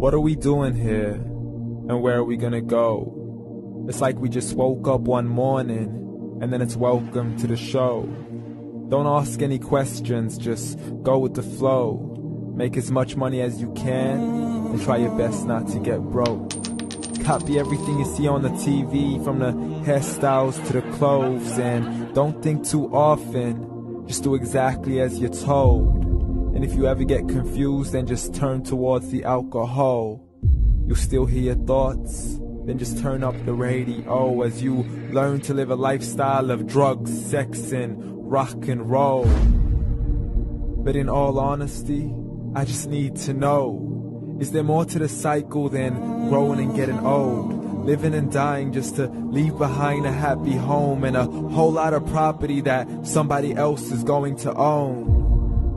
What are we doing here? And where are we gonna go? It's like we just woke up one morning, and then it's welcome to the show. Don't ask any questions, just go with the flow. Make as much money as you can, and try your best not to get broke. Copy everything you see on the TV, from the hairstyles to the clothes, and don't think too often, just do exactly as you're told. And if you ever get confused, then just turn towards the alcohol. You'll still hear your thoughts, then just turn up the radio as you learn to live a lifestyle of drugs, sex, and rock and roll. But in all honesty, I just need to know, is there more to the cycle than growing and getting old? Living and dying just to leave behind a happy home and a whole lot of property that somebody else is going to own.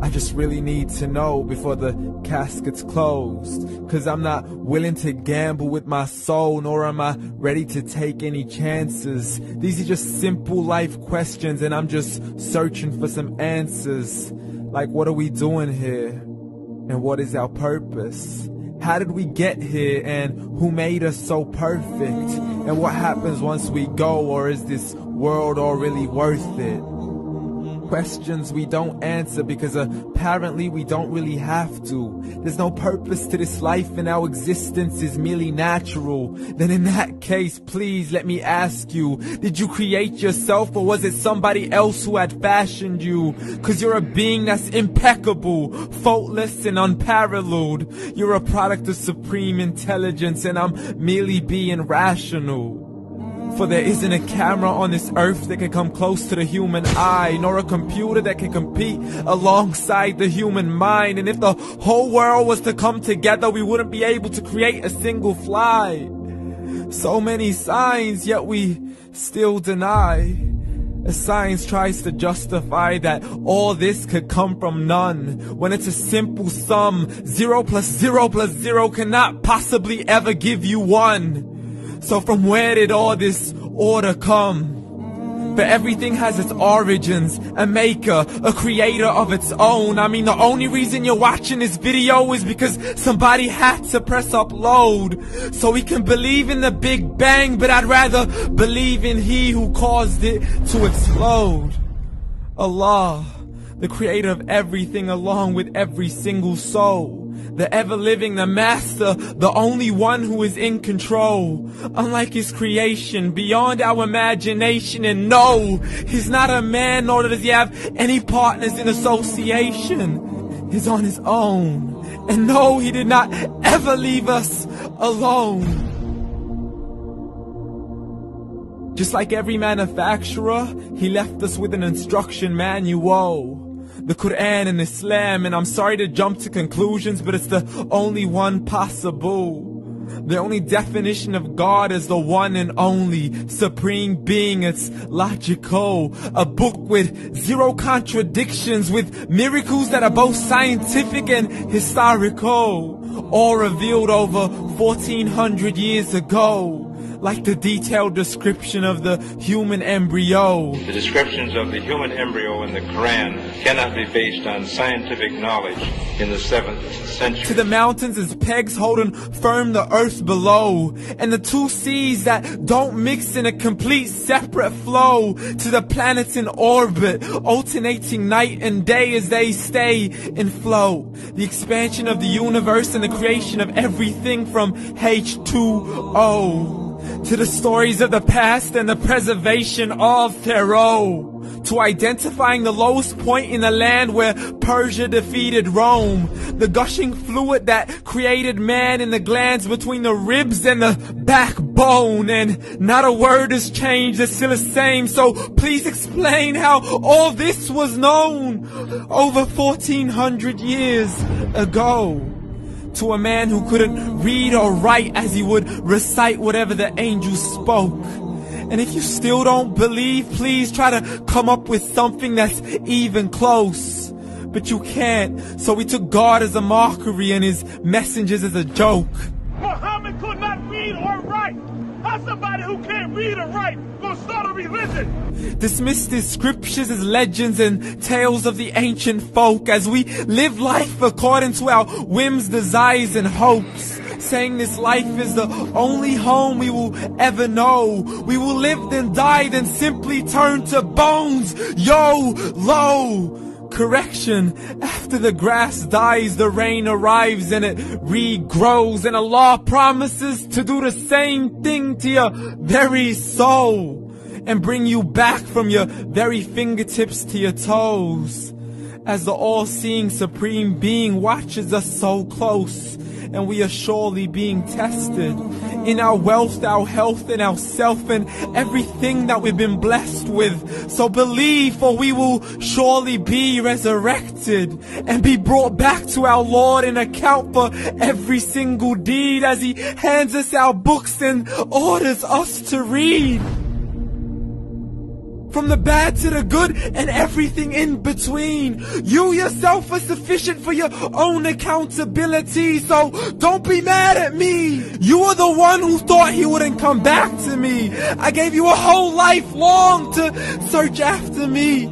I just really need to know before the casket's closed, 'cause I'm not willing to gamble with my soul, nor am I ready to take any chances. These are just simple life questions, and I'm just searching for some answers. Like, what are we doing here? And what is our purpose? How did we get here, and who made us so perfect? And what happens once we go, or is this world all really worth it? Questions we don't answer because apparently we don't really have to. There's no purpose to this life and our existence is merely natural. Then in that case, please let me ask you, did you create yourself, or was it somebody else who had fashioned you? 'Cause you're a being that's impeccable, faultless and unparalleled. You're a product of supreme intelligence, and I'm merely being rational. For there isn't a camera on this earth that can come close to the human eye, nor a computer that can compete alongside the human mind. And if the whole world was to come together, we wouldn't be able to create a single fly. So many signs, yet we still deny. As science tries to justify that all this could come from none, when it's a simple sum. 0 plus 0 plus 0 cannot possibly ever give you 1. So from where did all this order come? For everything has its origins, a maker, a creator of its own. I mean, the only reason you're watching this video is because somebody had to press upload. So we can believe in the Big Bang, but I'd rather believe in He who caused it to explode. Allah, the creator of everything, along with every single soul. The ever-living, the master, the only one who is in control. Unlike his creation, beyond our imagination. And no, he's not a man, nor does he have any partners in association. He's on his own. And no, he did not ever leave us alone. Just like every manufacturer, he left us with an instruction manual. The Quran and Islam, and I'm sorry to jump to conclusions, but it's the only one possible. The only definition of God is the one and only supreme being. It's logical. A book with 0 contradictions, with miracles that are both scientific and historical, all revealed over 1400 years ago. Like the detailed description of the human embryo. The descriptions of the human embryo in the Quran cannot be based on scientific knowledge in the 7th century. To the mountains as pegs holding firm the earth below, and the 2 seas that don't mix in a complete separate flow. To the planets in orbit, alternating night and day as they stay in flow. The expansion of the universe and the creation of everything from H2O. To the stories of the past and the preservation of Pharaoh. To identifying the lowest point in the land where Persia defeated Rome. The gushing fluid that created man in the glands between the ribs and the backbone. And not a word has changed, it's still the same. So please explain how all this was known over 1400 years ago. To a man who couldn't read or write, as he would recite whatever the angels spoke. And if you still don't believe, please try to come up with something that's even close. But you can't, so we took God as a mockery and his messengers as a joke. Muhammad could not read or write. How somebody who can't read or write gonna start a religion? Dismissed his scriptures as legends and tales of the ancient folk, as we live life according to our whims, desires, and hopes. saying this life is the only home we will ever know. We will live then die, then simply turn to bones. YOLO! Correction, after the grass dies, the rain arrives and it regrows, and Allah promises to do the same thing to your very soul and bring you back from your very fingertips to your toes, as the all-seeing supreme being watches us so close, and we are surely being tested in our wealth, our health, and our self, and everything that we've been blessed with. So believe, for we will surely be resurrected and be brought back to our Lord and account for every single deed, as He hands us our books and orders us to read. From the bad to the good and everything in between. You yourself are sufficient for your own accountability, so don't be mad at me. You are the one who thought He wouldn't come back to me. I gave you a whole life long to search after me,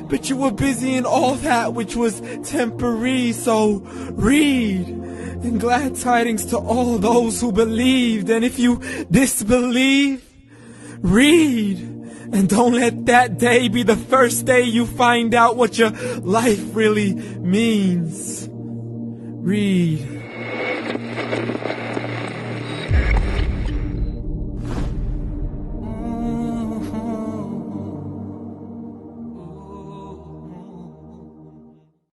but you were busy in all that which was temporary. So read, and glad tidings to all those who believed. And if you disbelieve, read. And don't let that day be the first day you find out what your life really means. Read.